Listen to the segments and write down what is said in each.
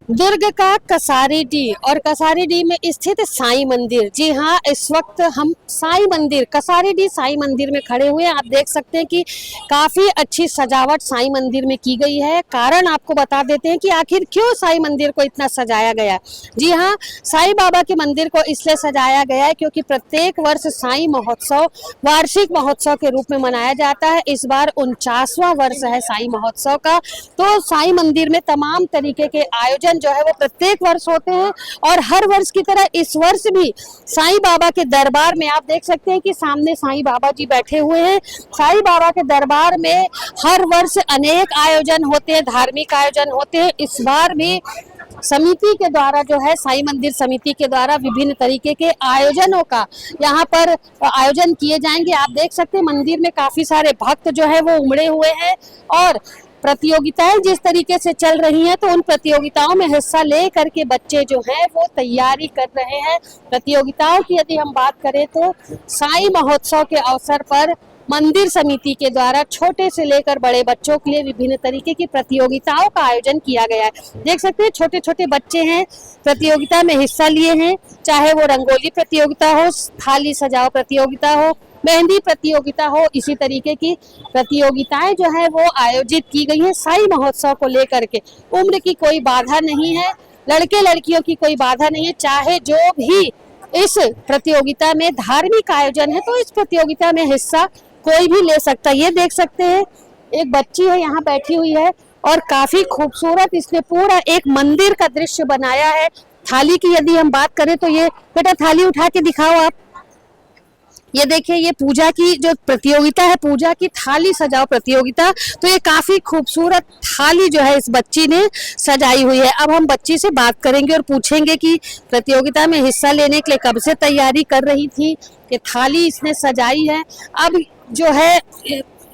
दुर्ग का कसारीडीह और कसारीडीह में स्थित साईं मंदिर। जी हाँ, इस वक्त हम साईं मंदिर कसारीडीह साईं मंदिर में खड़े हुए हैं। आप देख सकते हैं कि काफी अच्छी सजावट साईं मंदिर में की गई है। कारण आपको बता देते हैं कि आखिर क्यों साईं मंदिर को इतना सजाया गया। जी हाँ, साईं बाबा के मंदिर को इसलिए सजाया गया है क्योंकि प्रत्येक वर्ष साईं महोत्सव वार्षिक महोत्सव के रूप में मनाया जाता है। इस बार 49वां वर्ष है साईं महोत्सव का। तो साईं मंदिर में तमाम तरीके के आयोजन जो है वो प्रत्येक वर्ष होते हैं और हर वर्ष की तरह इस वर्ष भी साईं बाबा के दरबार में आप देख सकते हैं कि सामने साईं बाबा जी बैठे हुए हैं। साईं बाबा के दरबार में हर वर्ष अनेक आयोजन होते हैं, धार्मिक आयोजन होते हैं। इस बार भी समिति के द्वारा जो है साईं मंदिर समिति के द्वारा विभिन्न तरीके के आयोजनों का यहाँ पर आयोजन किए जाएंगे। आप देख सकते हैं मंदिर में काफी सारे भक्त जो है वो उमड़े हुए हैं और प्रतियोगिताएं जिस तरीके से चल रही हैं तो उन प्रतियोगिताओं में हिस्सा ले करके बच्चे जो हैं वो तैयारी कर रहे हैं। प्रतियोगिताओं की यदि हम बात करें तो साईं महोत्सव के अवसर पर मंदिर समिति के द्वारा छोटे से लेकर बड़े बच्चों के लिए विभिन्न तरीके की प्रतियोगिताओं का आयोजन किया गया है। देख सकते हैं छोटे छोटे बच्चे हैं, प्रतियोगिता में हिस्सा लिए हैं, चाहे वो रंगोली प्रतियोगिता हो, थाली सजाओ प्रतियोगिता हो, मेहंदी प्रतियोगिता हो, इसी तरीके की प्रतियोगिताएं जो है वो आयोजित की गई है साईं महोत्सव को लेकर के। उम्र की कोई बाधा नहीं है, लड़के लड़कियों की कोई बाधा नहीं है, चाहे जो भी इस प्रतियोगिता में धार्मिक आयोजन है तो इस प्रतियोगिता में हिस्सा कोई भी ले सकता है। ये देख सकते हैं एक बच्ची है यहाँ बैठी हुई है और काफी खूबसूरत इसने पूरा एक मंदिर का दृश्य बनाया है। थाली की यदि हम बात करें तो ये बेटा थाली उठा के दिखाओ आप। ये देखिए ये पूजा की जो प्रतियोगिता है, पूजा की थाली सजाओ प्रतियोगिता। तो ये काफी खूबसूरत थाली जो है इस बच्ची ने सजाई हुई है। अब हम बच्ची से बात करेंगे और पूछेंगे कि प्रतियोगिता में हिस्सा लेने के लिए कब से तैयारी कर रही थी, कि थाली इसने सजाई है। अब जो है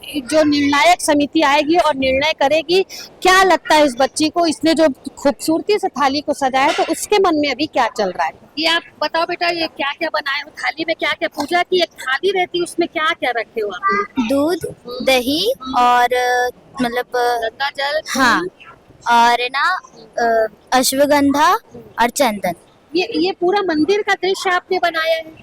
जो निर्णायक समिति आएगी और निर्णय करेगी क्या लगता है इस बच्ची को, इसने जो खूबसूरती से थाली को सजाया है तो उसके मन में अभी क्या चल रहा है। ये आप बताओ बेटा, ये क्या क्या बनाए हो थाली में, क्या क्या पूजा की एक थाली रहती है उसमें क्या क्या रखे हो आप। दूध, दही और मतलब गंगा जल, हाँ, और ना अश्वगंधा और चंदन। ये पूरा मंदिर का दृश्य आपने बनाया है,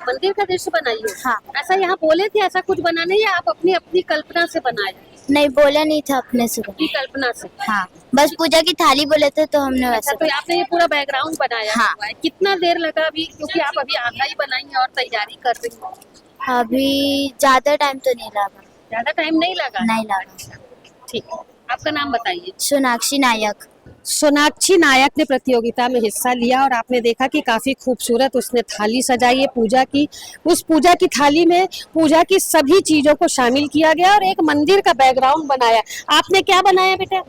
मंदिर का दृश्य बनाई है। हाँ। ऐसा यहाँ बोले थे ऐसा कुछ बनाने या आप अपनी अपनी कल्पना से बनाए। नहीं, बोला नहीं था अपने से। अपनी कल्पना से। हाँ, बस पूजा की थाली बोले थे तो हमने अच्छा, वैसे। तो आपने ये पूरा बैकग्राउंड बनाया हाँ। हुआ है। कितना देर लगा अभी, क्योंकि आप अभी आधा ही बनाई हैं और तैयारी कर रही हैं। अभी ज्यादा टाइम तो नहीं लगा। ज्यादा टाइम नहीं लगा। नहीं लगा। ठीक है, आपका नाम बताइए। सोनाक्षी नायक। सोनाक्षी नायक ने प्रतियोगिता में हिस्सा लिया और आपने देखा कि काफी खूबसूरत उसने थाली सजाई है पूजा की। उस पूजा की थाली में पूजा की सभी चीजों को शामिल किया गया और एक मंदिर का बैकग्राउंड बनाया। आपने क्या बनाया बेटा।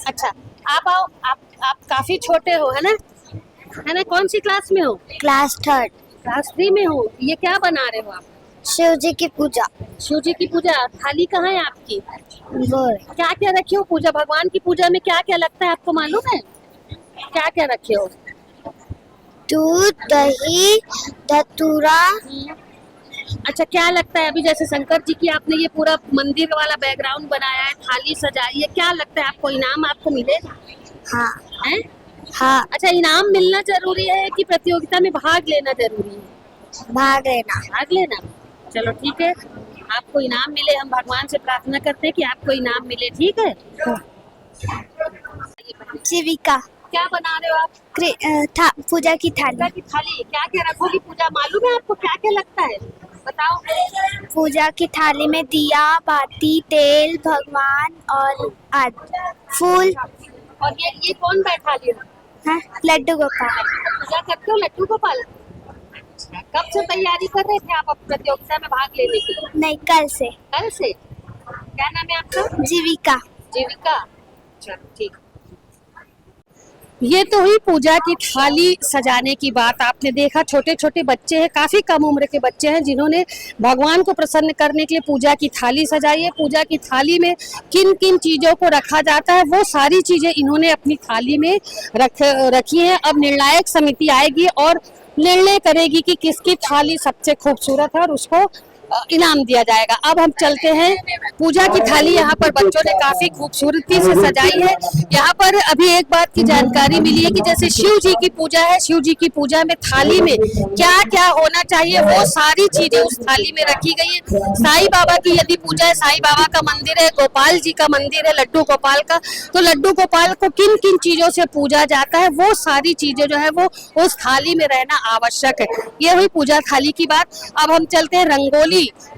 अच्छा, आप आओ, आप काफी छोटे हो, है ना, कौन सी क्लास में हो। क्लास 3। क्लास 3 में हो। ये क्या बना रहे हो आप। शिव जी की पूजा। शिव जी की पूजा। थाली कहाँ है आपकी। वो क्या क्या रखे हो पूजा, भगवान की पूजा में क्या क्या लगता है आपको मालूम है, क्या क्या रखे हो। दूध, दही, धतूरा। अच्छा, क्या लगता है अभी जैसे शंकर जी की आपने ये पूरा मंदिर वाला बैकग्राउंड बनाया है, थाली सजाई है, क्या लगता है आपको इनाम आपको मिलेगा। हाँ है? हाँ, अच्छा, इनाम मिलना जरूरी है कि प्रतियोगिता में भाग लेना जरूरी है। भाग लेना। भाग लेना। चलो ठीक है, आपको इनाम मिले, हम भगवान से प्रार्थना करते हैं कि आपको इनाम मिले। ठीक है। जीविका। क्या बना रहे हो आप। पूजा की थाली। पूजा की थाली। क्या क्या रखोगी पूजा, मालूम है आपको क्या क्या लगता है, बताओ। पूजा की थाली में दिया, बाती, तेल, भगवान और आदि फूल। और ये कौन बैठा लिया। हाँ, लड्डू गोपाल। पूजा करते हो लड्डू गोपाल। कब से तैयारी कर रहे थे आप प्रतियोगिता में भाग लेने की। नहीं, कल से। कल से। क्या नाम है आपका। जीविका। जीविका। चलो ठीक। ये तो हुई पूजा की थाली सजाने की बात। आपने देखा छोटे छोटे बच्चे हैं, काफी कम उम्र के बच्चे हैं जिन्होंने भगवान को प्रसन्न करने के लिए पूजा की थाली सजाई है। पूजा की थाली में किन किन चीजों को रखा जाता है वो सारी चीजें इन्होंने अपनी थाली में रखी है। अब निर्णायक समिति आएगी और निर्णय करेगी कि किसकी थाली सबसे खूबसूरत है और उसको इनाम दिया जाएगा। अब हम चलते हैं पूजा की थाली यहाँ पर बच्चों ने काफी खूबसूरती से सजाई है। यहाँ पर अभी एक बात की जानकारी मिली है कि जैसे शिव जी की पूजा है, शिव जी की पूजा में थाली में क्या क्या होना चाहिए वो सारी चीजें उस थाली में रखी गई है। साईं बाबा की यदि पूजा है, साईं बाबा का मंदिर है, गोपाल जी का मंदिर है, लड्डू गोपाल का, तो लड्डू गोपाल को किन किन चीजों से पूजा जाता है वो सारी चीजें जो है वो उस थाली में रहना आवश्यक है। ये हुई पूजा थाली की बात। अब हम चलते हैं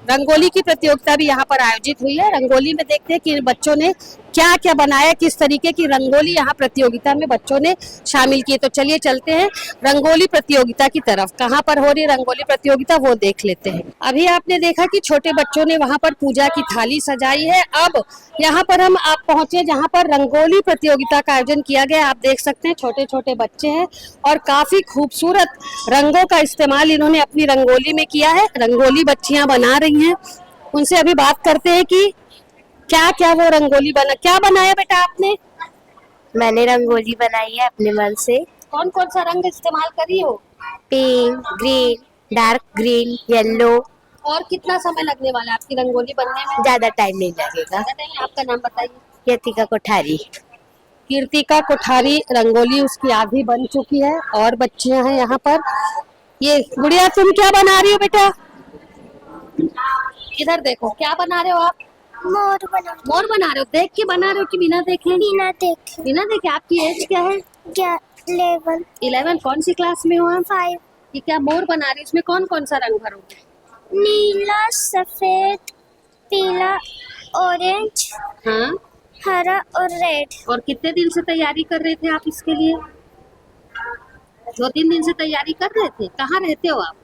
रंगोली की प्रतियोगिता भी यहाँ पर आयोजित हुई है। रंगोली में देखते हैं कि बच्चों ने क्या क्या बनाया, किस तरीके की रंगोली यहाँ प्रतियोगिता में बच्चों ने शामिल की। तो चलिए चलते हैं रंगोली प्रतियोगिता की तरफ। कहाँ पर हो रही रंगोली प्रतियोगिता वो देख लेते हैं। अभी आपने देखा कि छोटे बच्चों ने वहाँ पर पूजा की थाली सजाई है। अब यहाँ पर हम आप पहुंचे जहाँ पर रंगोली प्रतियोगिता का आयोजन किया गया। आप देख सकते हैं छोटे छोटे बच्चे हैं और काफी खूबसूरत रंगों का इस्तेमाल इन्होंने अपनी रंगोली में किया है। रंगोली बच्चियां बना रही हैं, उनसे अभी बात करते हैं कि क्या क्या वो रंगोली क्या बनाया बेटा आपने? मैंने रंगोली बनाई है अपने मन से। कौन कौन सा रंग इस्तेमाल करी हो? Pink, green, dark green, yellow. और कितना समय लगने वाला है आपकी रंगोली बनने में? ज्यादा टाइम नहीं लगेगा। आपका नाम बताइए। यतिका कोठारी। कीर्तिका कोठारी रंगोली उसकी आधी बन चुकी है और बच्चियां हैं यहाँ पर। ये गुड़िया तुम क्या बना रही हो बेटा? इधर देखो, क्या बना रहे हो आप? मोर बना रहे हो। देख के बना रहे हो कि बिना देखे? बिना देखे। आपकी एज क्या है? 11। कौन सी क्लास में हो आप? 5। ये क्या मोर बना रही हो? इसमें कौन कौन सा रंग भरोगे? नीला, सफेद, पीला, ऑरेंज, हाँ, हरा और रेड। और कितने दिन से तैयारी कर रहे थे आप इसके लिए? 2-3 दिन से तैयारी कर रहे थे। कहाँ रहते हो आप?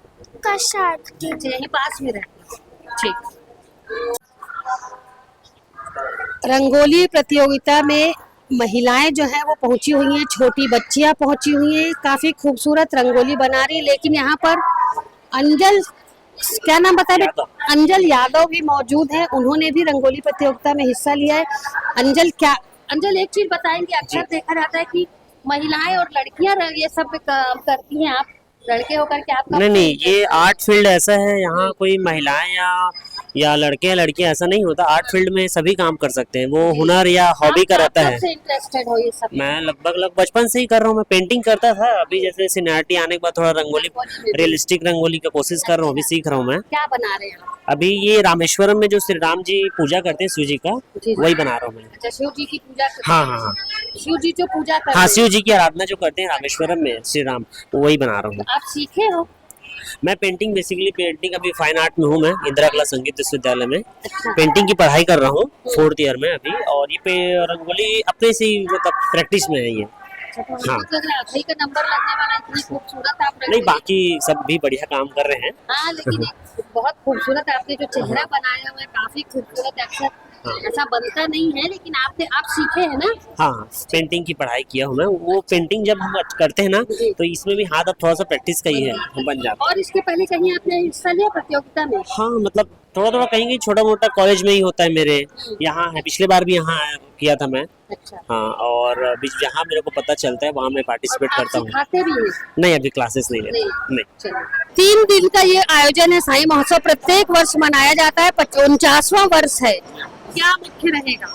कशाद। यहीं पास में रहते हो। ठीक। रंगोली प्रतियोगिता में महिलाएं जो है वो पहुंची हुई हैं, छोटी बच्चियां पहुंची हुई हैं, काफी खूबसूरत रंगोली बना रही है। लेकिन यहाँ पर अंजल, क्या नाम बताया? अंजल यादव भी मौजूद है, उन्होंने भी रंगोली प्रतियोगिता में हिस्सा लिया है। अंजल एक चीज बताएंगे, अक्सर देखा जाता है कि महिलाएं और लड़कियां ये सब काम करती हैं, आप लड़के होकर के आप नहीं, ये आर्ट फील्ड ऐसा है, यहाँ कोई महिलाएं या लड़के या लड़कियां ऐसा नहीं होता। आर्ट फील्ड में सभी काम कर सकते हैं, वो हुनर या हॉबी का रहता है। इंटरेस्टेड हो ये सब? मैं लगभग बचपन से ही कर रहा हूँ। मैं पेंटिंग करता था, अभी जैसे सीनियरिटी आने के बाद थोड़ा रंगोली, रियलिस्टिक रंगोली का कोशिश कर रहा हूँ, अभी सीख रहा हूँ मैं। क्या बना रहे हैं? अभी ये रामेश्वरम में जो श्री राम जी पूजा करते हैं शिव जी का, वही बना रहा हूँ मैं। अच्छा, शिव जी की पूजा? हाँ, शिव जी जो पूजा करते हैं। हाँ, शिव जी की आराधना जो करते हैं रामेश्वरम में श्री राम, वही बना रहा हूँ। आप सीखे हो? मैं बेसिकली पेंटिंग अभी फाइन आर्ट में हूँ। मैं इंदिरा कला संगीत विश्वविद्यालय में पेंटिंग की पढ़ाई कर रहा हूँ, 4th ईयर में अभी। और ये रंगोली अपने से ही मतलब प्रैक्टिस में है ये। हाँ, का नंबर लगने वाला, इतनी खूबसूरत आप नहीं, बाकी सब भी बढ़िया काम कर रहे हैं। हाँ, लेकिन बहुत खूबसूरत आपने जो चेहरा बनाया हुआ है, काफी खूबसूरत। अक्सर ऐसा बनता नहीं है, लेकिन आप सीखे हैं ना? हाँ, पेंटिंग की पढ़ाई किया हूँ मैं। वो पेंटिंग जब हम करते हैं ना, तो इसमें भी हाथ अब थोड़ा सा प्रैक्टिस का ही है, हम बन जाते। और इसके पहले कहीं आपने हिस्सा लिया प्रतियोगिता में? हाँ, मतलब थोड़ा कहेंगे, छोटा मोटा कॉलेज में ही होता है मेरे। यहाँ है, पिछले बार भी यहाँ किया था मैं। अच्छा। हाँ, और जहाँ मेरे को पता चलता है वहाँ मैं पार्टिसिपेट करता हूँ। सिखाते भी हैं? नहीं, अभी क्लासेस नहीं लेते। नहीं। 3 दिन का ये आयोजन है साईं महोत्सव, प्रत्येक वर्ष मनाया जाता है। 49वां वर्ष है। क्या मुख्य रहेगा?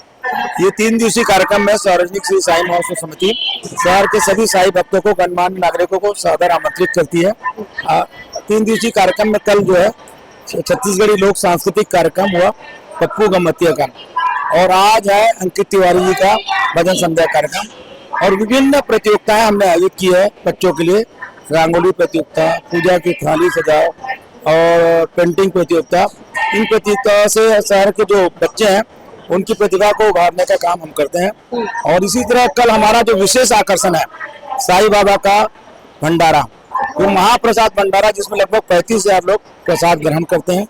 ये 3 दिवसीय कार्यक्रम में सार्वजनिक श्री साईं महोत्सव समिति शहर के सभी साईं भक्तों को, गणमान्य नागरिकों को सादर आमंत्रित करती है। 3 दिवसीय कार्यक्रम में कल जो है छत्तीसगढ़ी लोक सांस्कृतिक कार्यक्रम हुआ, पप्पू गमतिया का, और आज है अंकित तिवारी जी का भजन संध्या कार्यक्रम। और विभिन्न प्रतियोगिताएं हमने आयोजित की है बच्चों के लिए। रंगोली प्रतियोगिता, पूजा की थाली सजाओ और पेंटिंग प्रतियोगिता। इन प्रतियोगिताओं से शहर के जो बच्चे हैं उनकी प्रतिभा को उभारने का काम हम करते हैं। और इसी तरह कल हमारा जो विशेष आकर्षण है साईं बाबा का भंडारा, वो महाप्रसाद भंडारा, जिसमें लगभग 35,000 लोग प्रसाद ग्रहण करते हैं।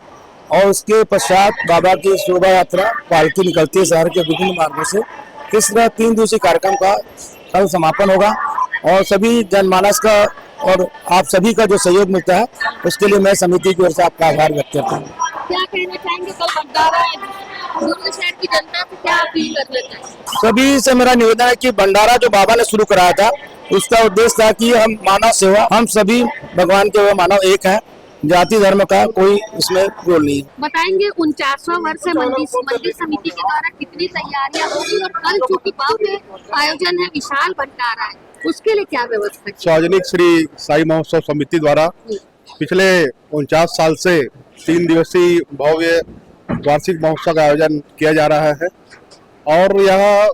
और उसके पश्चात बाबा की शोभा यात्रा पालकी निकलती है शहर के विभिन्न मार्गों से। इस तरह 3 दिवसीय कार्यक्रम का कल समापन होगा और सभी जनमानस का और आप सभी का जो सहयोग मिलता है उसके लिए मैं समिति की ओर से आपका आभार व्यक्त करता हूँ। क्या कहना चाहेंगे? कल भंडारा है, दूसरे शहर की जनता को क्या अपील करना चाहिए? सभी से मेरा निवेदन है कि भंडारा जो बाबा ने शुरू कराया था, उसका उद्देश्य था कि हम मानव सेवा, हम सभी भगवान के मानव एक हैं जाति धर्म का कोई इसमें रोल नहीं है। बताएंगे 49वां वर्ष है मंदिर समिति के द्वारा कितनी तैयारियां होगी और कल चूंकि भव्य आयोजन है, विशाल भंडारा है, उसके लिए क्या व्यवस्था की? सार्वजनिक श्री साई महोत्सव समिति द्वारा पिछले 49 साल से 3 दिवसीय भव्य वार्षिक महोत्सव का आयोजन किया जा रहा है और यह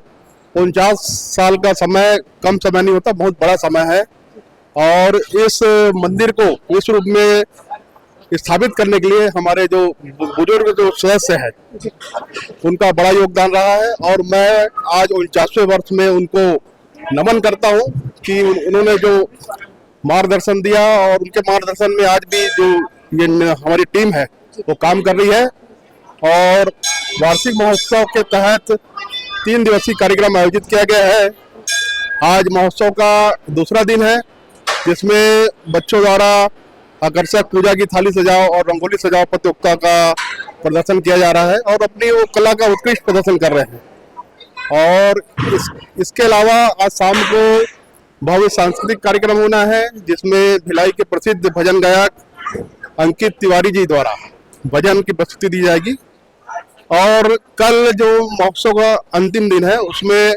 49 साल का समय कम समय नहीं होता, बहुत बड़ा समय है और इस मंदिर को इस रूप में स्थापित करने के लिए हमारे जो बुजुर्ग जो सदस्य हैं उनका बड़ा योगदान रहा है और मैं आज 49वें वर्ष में उनको नमन करता हूं कि उन्होंने जो मार्गदर्शन दिया और उनके मार्गदर्शन में आज भी जो ये हमारी टीम है वो काम कर रही है और वार्षिक महोत्सव के तहत 3 दिवसीय कार्यक्रम आयोजित किया गया है। आज महोत्सव का दूसरा दिन है जिसमें बच्चों द्वारा आकर्षक पूजा की थाली सजाओ और रंगोली सजाओ प्रतियोगिता का प्रदर्शन किया जा रहा है और अपनी वो कला का उत्कृष्ट प्रदर्शन कर रहे हैं और इसके अलावा आज शाम को भव्य सांस्कृतिक कार्यक्रम होना है जिसमें भिलाई के प्रसिद्ध भजन गायक अंकित तिवारी जी द्वारा भजन की प्रस्तुति दी जाएगी और कल जो महोत्सव का अंतिम दिन है उसमें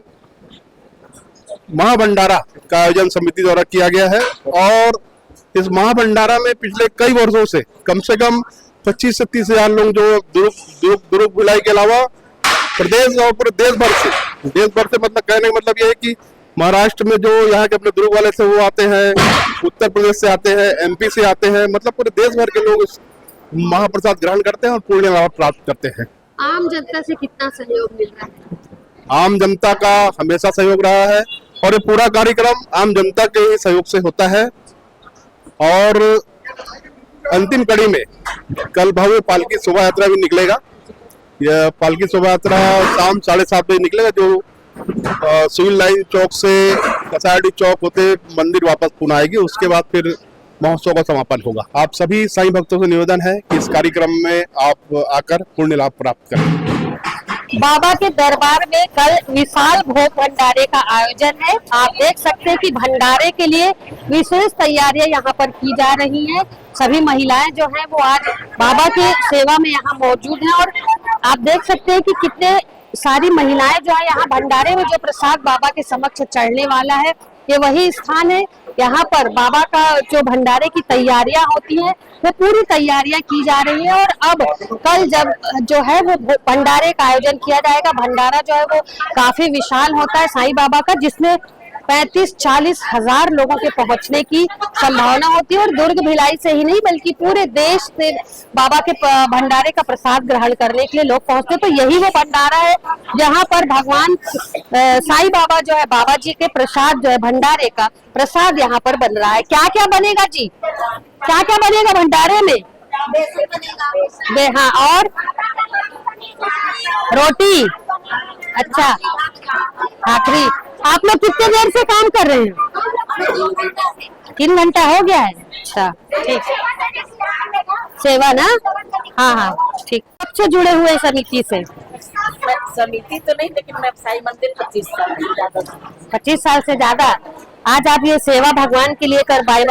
महाभंडारा का आयोजन समिति द्वारा किया गया है और इस महाभंडारा में पिछले कई वर्षों से कम 25 से 30 हजार लोग जो दुर्ग भिलाई के अलावा प्रदेश और पूरे देश भर से मतलब कहने का मतलब यह है कि महाराष्ट्र में जो यहाँ के अपने दुर्ग वाले से वो आते हैं, उत्तर प्रदेश से आते हैं, एमपी से आते हैं, मतलब पूरे देश भर के लोग इस महाप्रसाद ग्रहण करते हैं और पुण्य लाभ प्राप्त करते हैं। आम जनता से कितना सहयोग मिल रहा है? आम जनता का हमेशा सहयोग रहा है और ये पूरा कार्यक्रम आम जनता के ही सहयोग से होता है और अंतिम कड़ी में कल भव्य पालकी शोभा यात्रा भी निकलेगा। यह पालकी शोभा यात्रा शाम 7:30 बजे निकलेगा जो सिविल लाइन चौक से कसारडी चौक होते मंदिर वापस पुनः आएगी। उसके बाद फिर महोत्सव का समापन होगा। आप सभी साईं भक्तों से निवेदन है कि इस कार्यक्रम में आप आकर पुण्य लाभ प्राप्त करें। बाबा के दरबार में कल विशाल भोग भंडारे का आयोजन है। आप देख सकते हैं कि भंडारे के लिए विशेष तैयारियां यहाँ पर की जा रही हैं। सभी महिलाएं जो हैं वो आज बाबा की सेवा में यहाँ मौजूद हैं और आप देख सकते हैं कि कितने सारी महिलाएं जो है यहाँ भंडारे में जो प्रसाद बाबा के समक्ष चढ़ने वाला है ये वही स्थान है। यहाँ पर बाबा का जो भंडारे की तैयारियां होती हैं वो पूरी तैयारियां की जा रही है और अब कल जब जो है वो भंडारे का आयोजन किया जाएगा। भंडारा जो है वो काफी विशाल होता है साईं बाबा का, जिसमें 35-40 हजार लोगों के पहुंचने की संभावना होती है और दुर्ग भिलाई से ही नहीं बल्कि पूरे देश से बाबा के भंडारे का प्रसाद ग्रहण करने के लिए लोग पहुंचते। तो यही वो भंडारा है जहां पर भगवान साईं बाबा जो है बाबा जी के प्रसाद जो है भंडारे का प्रसाद यहाँ पर बन रहा है। क्या क्या बनेगा जी? क्या क्या बनेगा भंडारे में? हाँ, और रोटी। अच्छा, आखिरी आप लोग कितने देर से काम कर रहे हैं? 3 घंटा हो गया है। अच्छा, ठीक। सेवा ना? हाँ, ठीक। कब से जुड़े हुए समिति से? समिति तो नहीं, लेकिन मैं साईं मंदिर 25 साल से ज्यादा। आज आप ये सेवा भगवान के लिए कर पाए।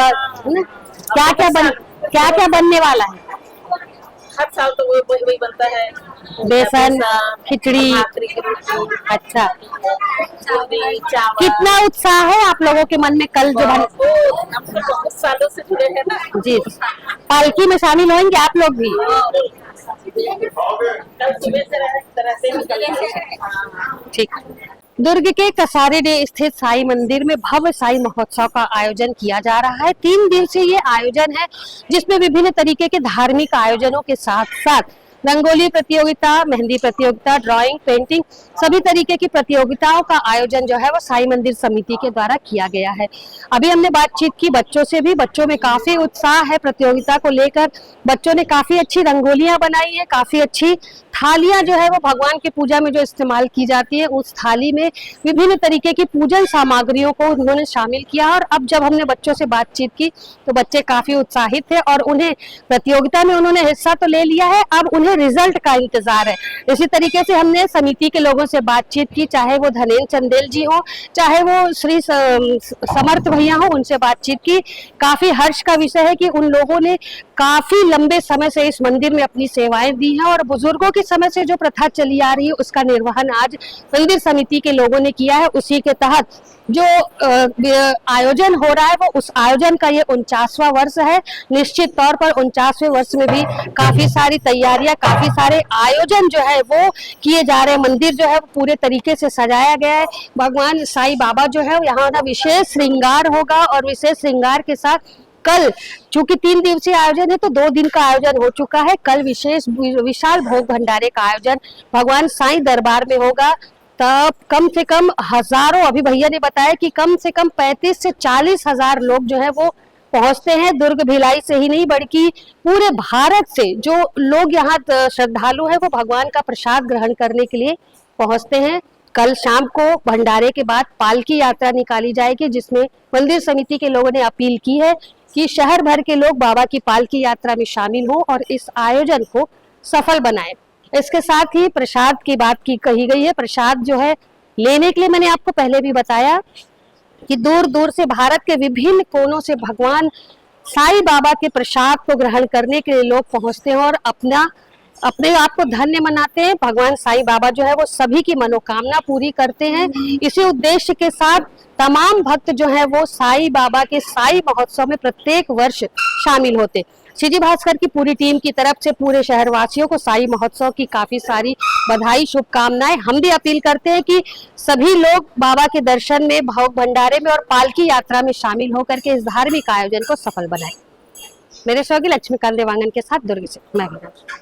क्या क्या बनने वाला है? हर साल तो वही बनता है, बेसन, खिचड़ी। अच्छा, चावल। कितना उत्साह है आप लोगों के मन में कल जो हम तो बहुत सालों से जुड़े हैं ना जी। पालकी में शामिल होंगे आप लोग भी? कल सुबह से निकलेंगे। ठीक। दुर्ग के कसारीडीह स्थित साई मंदिर में भव्य साई महोत्सव का आयोजन किया जा रहा है। 3 दिवसीय ये आयोजन है जिसमें विभिन्न तरीके के धार्मिक आयोजनों के साथ साथ रंगोली प्रतियोगिता, मेहंदी प्रतियोगिता, ड्राइंग, पेंटिंग सभी तरीके की प्रतियोगिताओं का आयोजन जो है वो साई मंदिर समिति के द्वारा किया गया है। अभी हमने बातचीत की बच्चों से भी। बच्चों में काफी उत्साह है प्रतियोगिता को लेकर। बच्चों ने काफी अच्छी रंगोलियां बनाई है, काफी अच्छी थालियां जो है वो भगवान की पूजा में जो इस्तेमाल की जाती है उस थाली में विभिन्न तरीके की पूजन सामग्रियों को उन्होंने शामिल किया। और अब जब हमने बच्चों से बातचीत की तो बच्चे काफी उत्साहित थे और उन्हें प्रतियोगिता में उन्होंने हिस्सा तो ले लिया है, अब उन्हें रिजल्ट का इंतजार है। इसी तरीके से हमने समिति के लोगों से बातचीत की, चाहे वो धनेन्द्र चंदेल जी हो, चाहे वो श्री समर्थ भैया हो, उनसे बातचीत की। काफी हर्ष का विषय है कि उन लोगों ने काफी लंबे समय से इस मंदिर में अपनी सेवाएं दी हैं और बुजुर्गों के समय से जो प्रथा चली आ रही है उसका निर्वहन आज मंदिर समिति के लोगों ने किया है। उसी के तहत जो आयोजन हो रहा है वो उस आयोजन का ये 49वां वर्ष है। निश्चित तौर पर 49वें वर्ष में भी काफी सारी तैयारियां, काफी सारे आयोजन जो है वो किए जा रहे हैं। मंदिर जो है वो पूरे तरीके से सजाया गया है। भगवान साईं बाबा जो है यहाँ ना विशेष श्रृंगार होगा और विशेष श्रृंगार के साथ कल, चूंकि 3 दिवसीय आयोजन है तो 2 दिन का आयोजन हो चुका है। कल विशाल भोग भंडारे का आयोजन भगवान साईं दरबार में होगा। तब कम से कम हजारों, अभी भैया ने बताया कि कम से कम 35 से 40 हजार लोग जो है वो पहुंचते हैं। दुर्ग भिलाई से ही नहीं बल्कि पूरे भारत से जो लोग यहाँ श्रद्धालु है वो भगवान का प्रसाद ग्रहण करने के लिए पहुंचते हैं। कल शाम को भंडारे के बाद पालकी यात्रा निकाली जाएगी, जिसमें मंदिर समिति के लोगों ने अपील की है कि शहर भर के लोग बाबा की पालकी यात्रा में शामिल हो और इस आयोजन को सफल बनाएं। इसके साथ ही प्रसाद की बात की कही गई है। प्रसाद जो है लेने के लिए मैंने आपको पहले भी बताया कि दूर दूर से भारत के विभिन्न कोनों से भगवान साईं बाबा के प्रसाद को ग्रहण करने के लिए लोग पहुंचते हैं और अपने आप को धन्य मनाते हैं। भगवान साईं बाबा जो है वो सभी की मनोकामना पूरी करते हैं। इसी उद्देश्य के साथ तमाम भक्त जो है वो साईं बाबा के साईं महोत्सव में प्रत्येक वर्ष शामिल होते। सीजी भास्कर की पूरी टीम की तरफ से पूरे शहरवासियों को साईं महोत्सव की काफी सारी बधाई, शुभकामनाएं। हम भी अपील करते हैं कि सभी लोग बाबा के दर्शन में, भोग भंडारे में और पालकी यात्रा में शामिल होकर के इस धार्मिक आयोजन को सफल बनाएं। मेरे सहयोगी लक्ष्मीकांत देवांगन के साथ दुर्ग से मैं